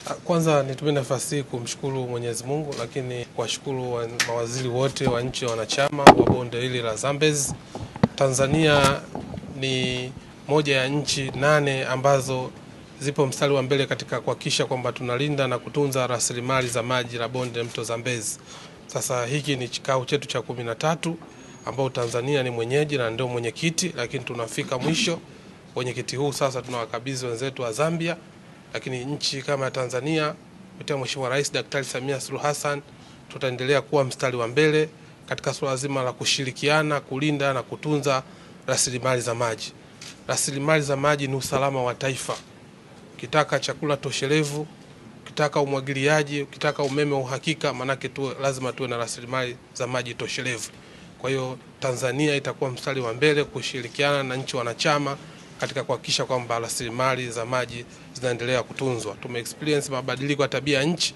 Kwanza nitumie nafasi hii kumshukuru Mwenyezi Mungu, lakini kuwashukuru mawaziri wote wa nchi wanachama wa bonde hili la Zambezi. Tanzania ni moja ya nchi 8 ambazo zipo mstari wa mbele katika kuhakikisha kwamba tunalinda na kutunza rasilimali za maji la bonde mto Zambezi. Sasa hiki ni kikao chetu cha 13 ambao Tanzania ni mwenyeji na ndio mwenyekiti, lakini tunafika mwisho. Mwenyekiti huu sasa tunawakabidhi wenzetu wa Zambia, lakini nchi kama Tanzania kupitia Mheshimiwa Rais Daktari Samia Suluhu Hassan tutaendelea kuwa mstari wa mbele katika suala zima la kushirikiana, kulinda na kutunza rasilimali za maji. Rasilimali za maji ni usalama wa taifa. Ukitaka chakula toshelevu, ukitaka umwagiliaji, ukitaka umeme wa uhakika, manake lazima tuwe na rasilimali za maji toshelevu. Kwa hiyo Tanzania itakuwa mstari wa mbele kushirikiana na nchi wanachama katika kuhakikisha kwamba rasilimali za maji zinaendelea kutunzwa. Experience mabadiliko ya tabia ya nchi.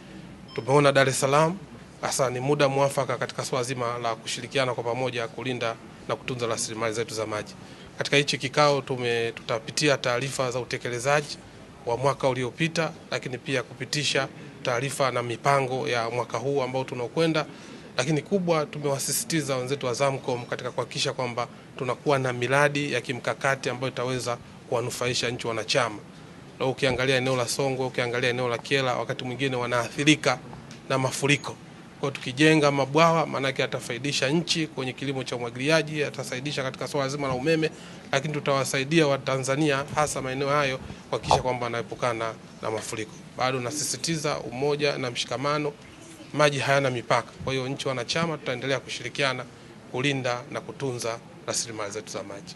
Tumeona Dar es Salaam, hasa ni muda mwafaka katika swala zima la kushirikiana kwa pamoja kulinda na kutunza rasilimali zetu za maji. Katika hichi kikao tutapitia taarifa za utekelezaji wa mwaka uliopita, lakini pia kupitisha taarifa na mipango ya mwaka huu ambao tunakwenda. Lakini kubwa tumewasisitiza wenzetu wa Zamcom katika kuhakikisha kwamba tunakuwa na miradi ya kimkakati ambayo itaweza kuwanufaisha nchi wanachama. Leo ukiangalia eneo la Songwe, ukiangalia eneo la Kyela, wakati mwingine wanaathirika na mafuriko. Kwa tukijenga mabwawa, maana yake atafaidisha nchi kwenye kilimo cha umwagiliaji, atasaidisha katika swala zima la umeme, lakini tutawasaidia Watanzania hasa maeneo hayo kuhakikisha kwamba wanaepukana na mafuriko. Bado nasisitiza umoja na mshikamano. Maji hayana mipaka. Kwa hiyo nchi wanachama tutaendelea kushirikiana kulinda na kutunza rasilimali zetu za maji.